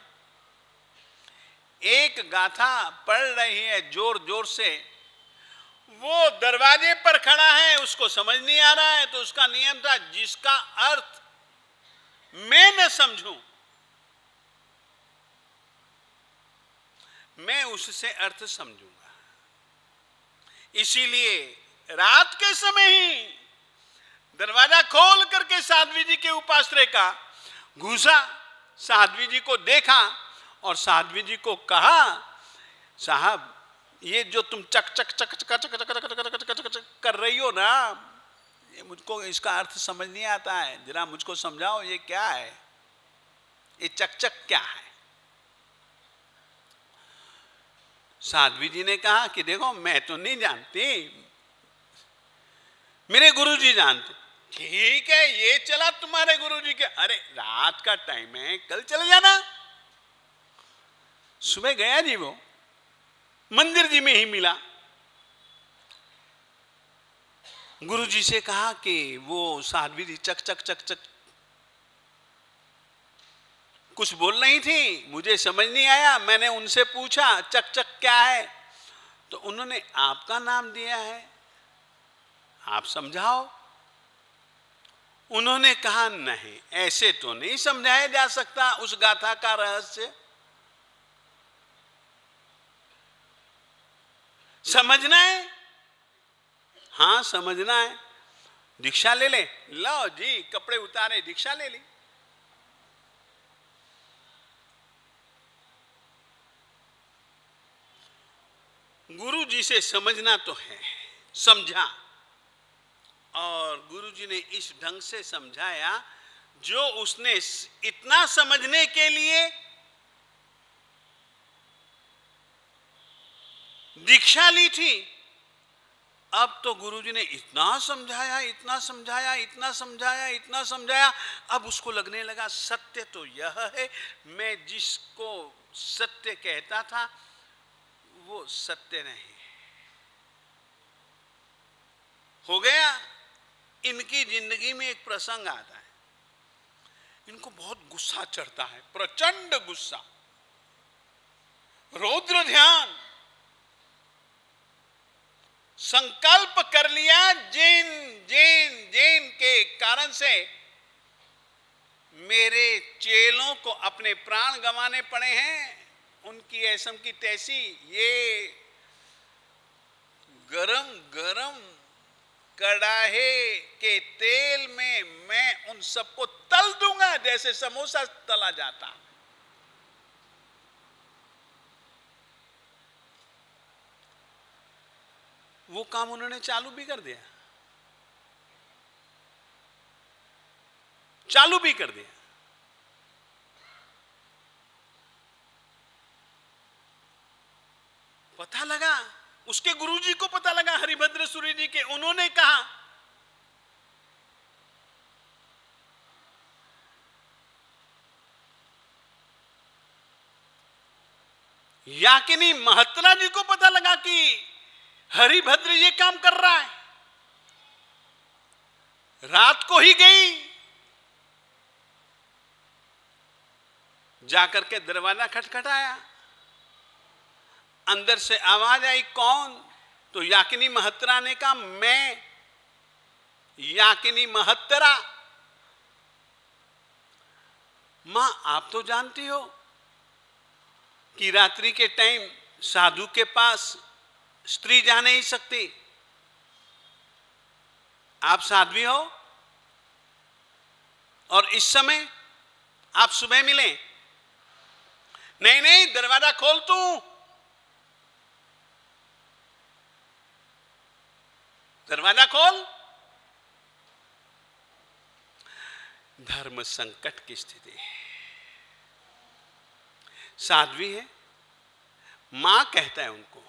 एक गाथा पढ़ रही है जोर जोर से, वो दरवाजे पर खड़ा है, उसको समझ नहीं आ रहा है, तो उसका नियम था जिसका अर्थ मैं न समझूं मैं उससे अर्थ समझूंगा। इसीलिए रात के समय ही दरवाजा खोल करके साध्वी जी के उपाश्रय का घुसा, साध्वी जी को देखा और साध्वी जी को कहा, साहब ये जो तुम चक चक चक चक चक चक चक चक चक कर रही हो ना, ये मुझको इसका अर्थ समझ नहीं आता है, जरा मुझको समझाओ ये क्या है, ये चक चक क्या है। साध्वी जी ने कहा कि देखो मैं तो नहीं जानती, मेरे गुरुजी जानते। ठीक है, ये चला तुम्हारे गुरुजी के, अरे रात का टाइम है, कल चले जाना। सुबह गया जी, वो मंदिर जी में ही मिला। गुरुजी से कहा कि वो साध्वी जी चक चक चक चक कुछ बोल रही थी, मुझे समझ नहीं आया, मैंने उनसे पूछा चक चक क्या है, तो उन्होंने आपका नाम दिया है, आप समझाओ। उन्होंने कहा नहीं, ऐसे तो नहीं समझाया जा सकता उस गाथा का रहस्य, समझना है, हाँ समझना है, दीक्षा ले ले। लो जी, कपड़े उतारे, दीक्षा ले ली। गुरु जी से समझना तो है, समझा, और गुरु जी ने इस ढंग से समझाया जो उसने इतना समझने के लिए दीक्षा ली थी, अब तो गुरुजी ने इतना समझाया, इतना समझाया, इतना समझाया, इतना समझाया, अब उसको लगने लगा सत्य तो यह है, मैं जिसको सत्य कहता था वो सत्य नहीं। हो गया। इनकी जिंदगी में एक प्रसंग आता है, इनको बहुत गुस्सा चढ़ता है, प्रचंड गुस्सा, रौद्र ध्यान, संकल्प कर लिया जिन जिन जिन के कारण से मेरे चेलों को अपने प्राण गंवाने पड़े हैं, उनकी ऐसम की तैसी, ये गरम गरम कड़ाहे के तेल में मैं उन सबको तल दूंगा जैसे समोसा तला जाता। वो काम उन्होंने चालू भी कर दिया, चालू भी कर दिया। पता लगा, उसके गुरुजी को पता लगा, हरिभद्र सूरी जी के, उन्होंने कहा याकिनी महत्रा जी को पता लगा कि हरिभद्र ये काम कर रहा है। रात को ही गई, जाकर के दरवाजा खटखटाया, अंदर से आवाज आई, कौन? तो याकिनी महत्रा ने कहा, मैं याकिनी महत्रा। मां आप तो जानती हो कि रात्रि के टाइम साधु के पास स्त्री जा नहीं सकती, आप साध्वी हो और इस समय आप सुबह मिले। नहीं नहीं, दरवाजा खोल तू। दरवाजा खोल। धर्म संकट की स्थिति है, साध्वी है, मां कहता है उनको,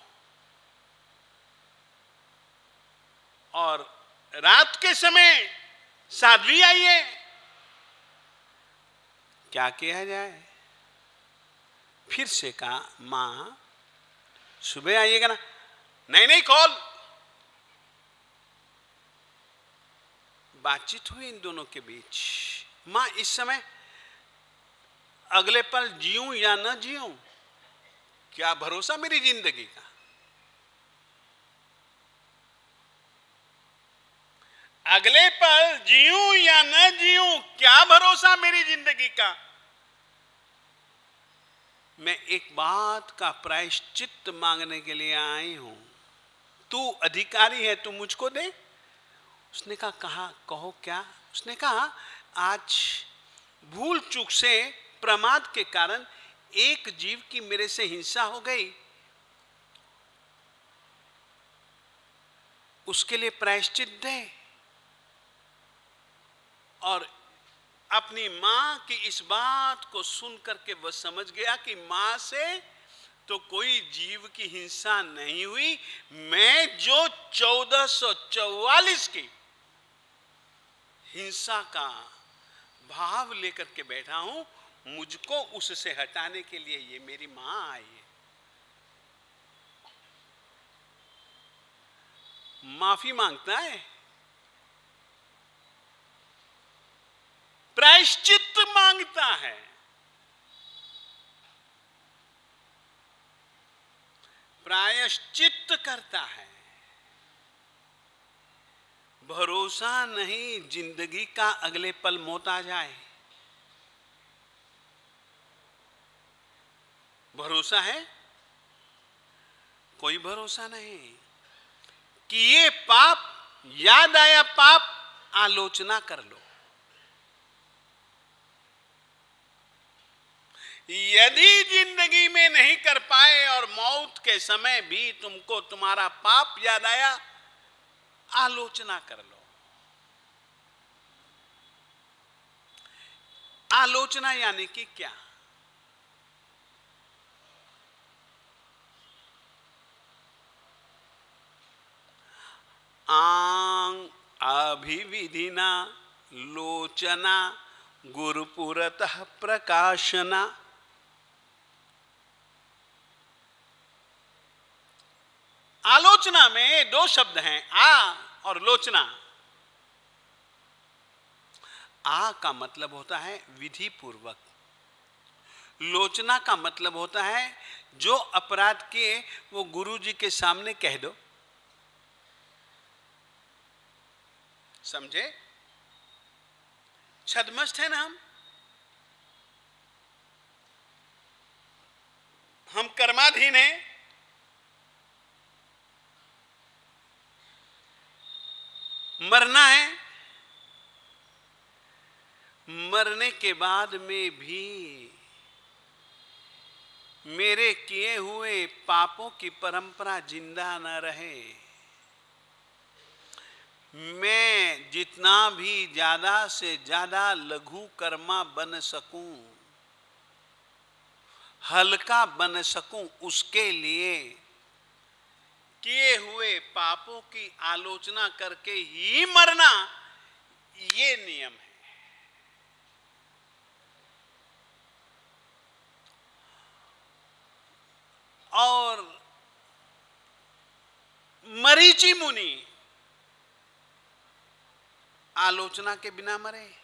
और रात के समय साध्वी आई है, क्या किया जाए? फिर से कहा, मां सुबह आइएगा ना, नहीं नहीं कॉल। बातचीत हुई इन दोनों के बीच। मां इस समय अगले पल जीऊं या न जीऊं, क्या भरोसा मेरी जिंदगी का। अगले पल जीऊं या न जीऊं, क्या भरोसा मेरी जिंदगी का। मैं एक बात का प्रायश्चित मांगने के लिए आई हूं। तू अधिकारी है, तू मुझको दे। उसने कहा कहो क्या। उसने कहा आज भूल चूक से, प्रमाद के कारण एक जीव की मेरे से हिंसा हो गई, उसके लिए प्रायश्चित दे। और अपनी मां की इस बात को सुन करके वह समझ गया कि मां से तो कोई जीव की हिंसा नहीं हुई। मैं जो 1444 की हिंसा का भाव लेकर के बैठा हूं, मुझको उससे हटाने के लिए ये मेरी मां आई है। माफी मांगता है, प्रायश्चित मांगता है। प्रायश्चित करता है। भरोसा नहीं जिंदगी का अगले पल मौत आ जाए। भरोसा है, कोई भरोसा नहीं कि ये पाप, याद आया पाप, आलोचना कर लो। यदि जिंदगी में नहीं कर पाए और मौत के समय भी तुमको तुम्हारा पाप याद आया, आलोचना कर लो। आलोचना यानी कि क्या। आंग अभिविधिना लोचना गुरुपुरतः प्रकाशना। आलोचना में दो शब्द हैं, आ और लोचना। आ का मतलब होता है विधि पूर्वक। लोचना का मतलब होता है जो अपराध किए वो गुरु जी के सामने कह दो। समझे। छद्मस्त है ना हम कर्माधीन हैं। मरना है, मरने के बाद में भी मेरे किए हुए पापों की परंपरा जिंदा न रहे। मैं जितना भी ज्यादा से ज्यादा लघु कर्मा बन सकूं, हल्का बन सकूं, उसके लिए किए हुए पापों की आलोचना करके ही मरना, ये नियम है। और मरीचि मुनि आलोचना के बिना मरे,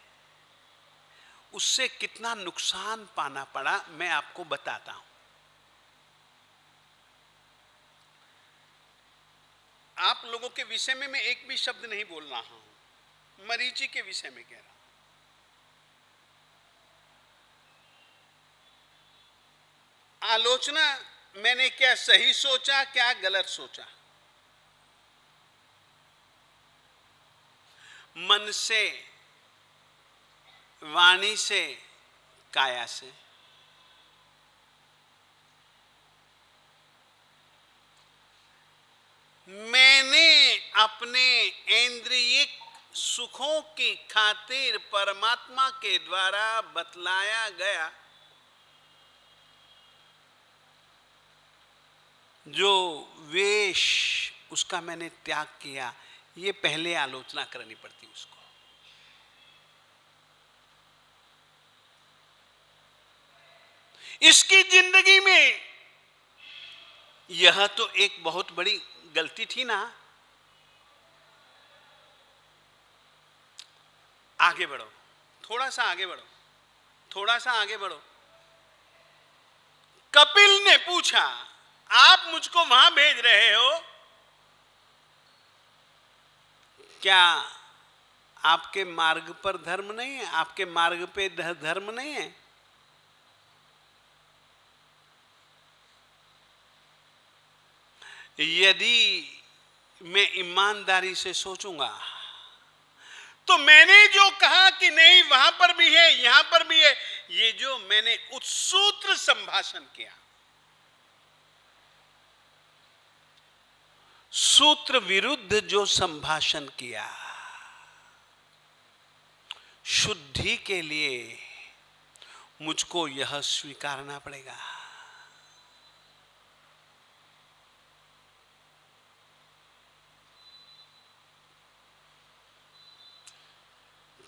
उससे कितना नुकसान पाना पड़ा मैं आपको बताता हूं। आप लोगों के विषय में मैं एक भी शब्द नहीं बोल रहा हूं, मरीचि के विषय में कह रहा हूं। आलोचना मैंने क्या सही सोचा, क्या गलत सोचा। मन से, वाणी से, काया से। मैंने अपने इंद्रियिक सुखों की खातिर परमात्मा के द्वारा बतलाया गया जो वेश, उसका मैंने त्याग किया। ये पहले आलोचना करनी पड़ती उसको। इसकी जिंदगी में यह तो एक बहुत बड़ी गलती थी ना। आगे बढ़ो, थोड़ा सा आगे बढ़ो, थोड़ा सा आगे बढ़ो। कपिल ने पूछा, आप मुझको वहां भेज रहे हो, क्या आपके मार्ग पर धर्म नहीं है? आपके मार्ग पे धर्म नहीं है? यदि मैं ईमानदारी से सोचूंगा तो मैंने जो कहा कि नहीं वहां पर भी है, यहां पर भी है, ये जो मैंने उत्सूत्र संभाषण किया, सूत्र विरुद्ध जो संभाषण किया, शुद्धि के लिए मुझको यह स्वीकारना पड़ेगा।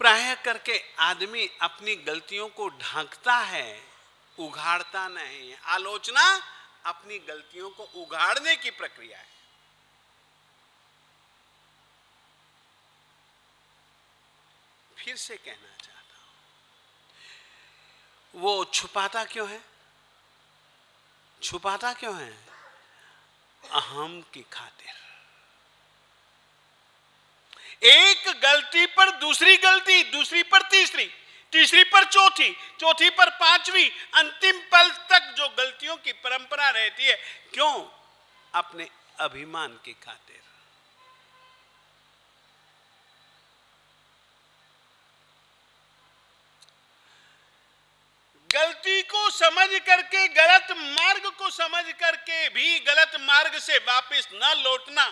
प्राय करके आदमी अपनी गलतियों को ढांकता है, उघाड़ता नहीं। आलोचना अपनी गलतियों को उघाड़ने की प्रक्रिया है। फिर से कहना चाहता हूं, वो छुपाता क्यों है? छुपाता क्यों है? अहम की खातिर। एक गलती पर दूसरी गलती, दूसरी पर तीसरी, तीसरी पर चौथी, चौथी पर पांचवी, अंतिम पल तक जो गलतियों की परंपरा रहती है, क्यों? अपने अभिमान की खातिर। गलती को समझ करके, गलत मार्ग को समझ करके भी गलत मार्ग से वापस न लौटना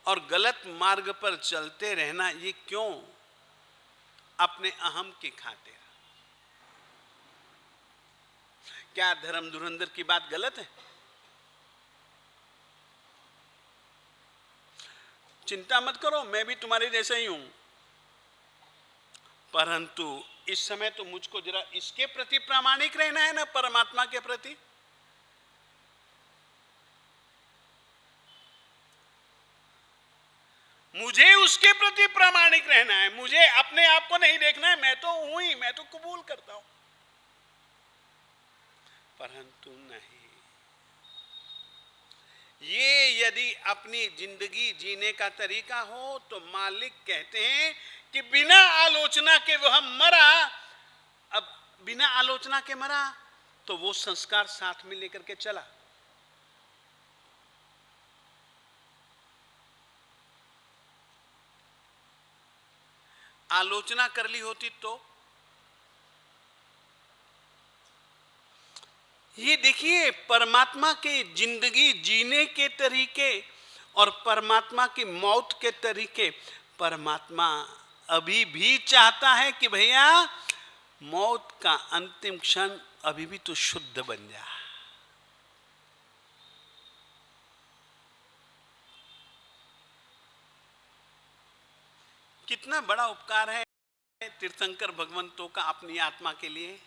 और गलत मार्ग पर चलते रहना, ये क्यों? अपने अहम की खातिर। क्या धर्म धुरंधर की बात गलत है? चिंता मत करो, मैं भी तुम्हारे जैसा ही हूं, परंतु इस समय तो मुझको जरा इसके प्रति प्रामाणिक रहना है ना, परमात्मा के प्रति। मुझे उसके प्रति प्रामाणिक रहना है, मुझे अपने आप को नहीं देखना है। मैं तो हूं ही, मैं तो कबूल करता हूं, परंतु नहीं। ये यदि अपनी जिंदगी जीने का तरीका हो तो मालिक कहते हैं कि बिना आलोचना के वह मरा। अब बिना आलोचना के मरा तो वो संस्कार साथ में लेकर के चला। आलोचना कर ली होती तो ये देखिए, परमात्मा के जिंदगी जीने के तरीके और परमात्मा की मौत के तरीके। परमात्मा अभी भी चाहता है कि भैया मौत का अंतिम क्षण अभी भी तो शुद्ध बन जा। कितना बड़ा उपकार है तीर्थंकर भगवंतों का अपनी आत्मा के लिए।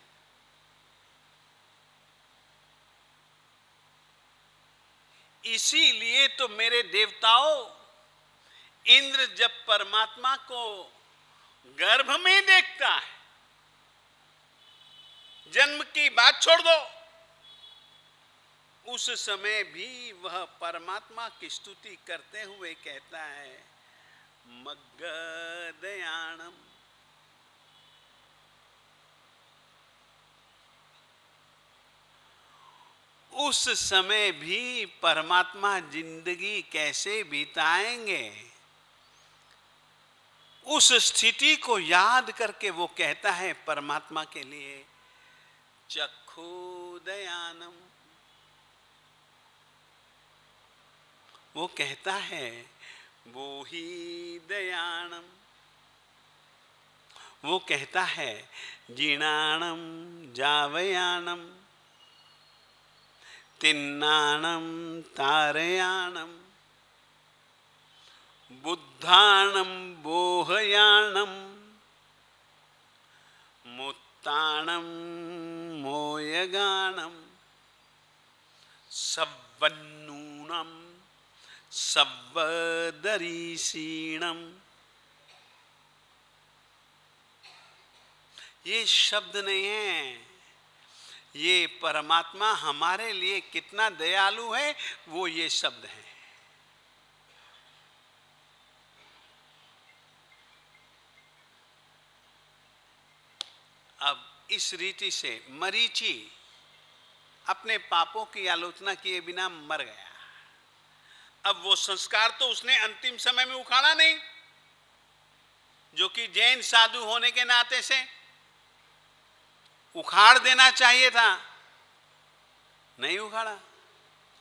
इसीलिए तो मेरे देवताओं, इंद्र जब परमात्मा को गर्भ में देखता है, जन्म की बात छोड़ दो, उस समय भी वह परमात्मा की स्तुति करते हुए कहता है, मग्गदयाणम। उस समय भी परमात्मा जिंदगी कैसे बिताएंगे, उस स्थिति को याद करके वो कहता है परमात्मा के लिए, चक्षुदयानम। वो कहता है वो ही दयानम। वो कहता है जीर्णाणम जावयानम, तिन्नाणम तारयाणम, बुद्धाणम बोहयाणम, मुत्ताणम मोयगाणम, सवन्नूनम सवदरीसीणम, ये शब्द नहीं है, ये परमात्मा हमारे लिए कितना दयालु है वो ये शब्द है। अब इस रीति से मरीचि अपने पापों की आलोचना किए बिना मर गया। अब वो संस्कार तो उसने अंतिम समय में उखाड़ा नहीं, जो कि जैन साधु होने के नाते से उखाड़ देना चाहिए था, नहीं उखाड़ा।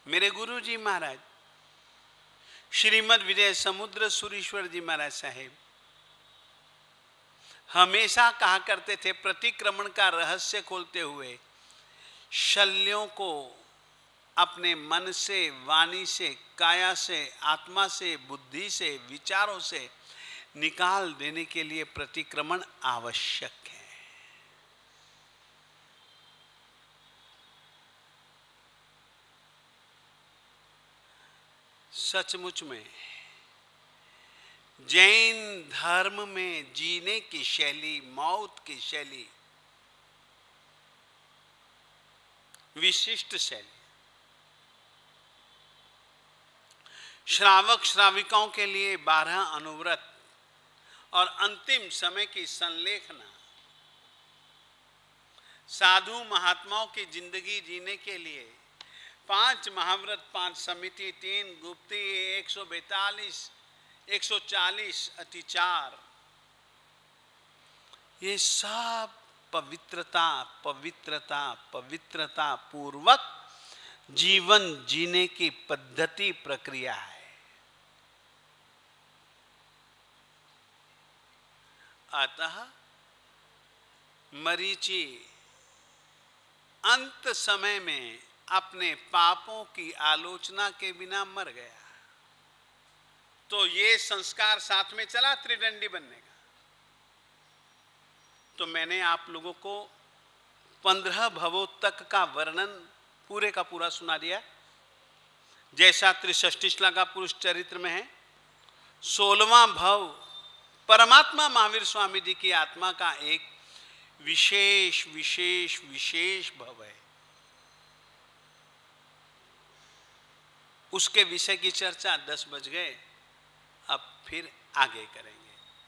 मेरे गुरु जी महाराज श्रीमद विजय समुद्र सुरीश्वर जी महाराज साहेब हमेशा कहा करते थे, प्रतिक्रमण का रहस्य खोलते हुए, शल्यों को अपने मन से, वाणी से, काया से, आत्मा से, बुद्धि से, विचारों से निकाल देने के लिए प्रतिक्रमण आवश्यक है। सचमुच में जैन धर्म में जीने की शैली, मौत की शैली विशिष्ट शैली। श्रावक श्राविकाओं के लिए 12 अनुव्रत और अंतिम समय की संलेखना, साधु महात्माओं की जिंदगी जीने के लिए 5 महाव्रत, 5 समिति, 3 गुप्ती, 142, 140 अतिचार, ये सब पवित्रता पवित्रता पवित्रता पूर्वक जीवन जीने की पद्धति, प्रक्रिया है। अतः मरीचि अंत समय में अपने पापों की आलोचना के बिना मर गया। तो ये संस्कार साथ में चला त्रिदंडी बनने का। तो मैंने आप लोगों को 15 भवों तक का वर्णन पूरे का पूरा सुना दिया, जैसा 63 श्लोक का पुरुष चरित्र में है। 16वां भव परमात्मा महावीर स्वामी जी की आत्मा का एक विशेष विशेष विशेष भव है। उसके विषय की चर्चा 10 बज गए, अब फिर आगे करेंगे।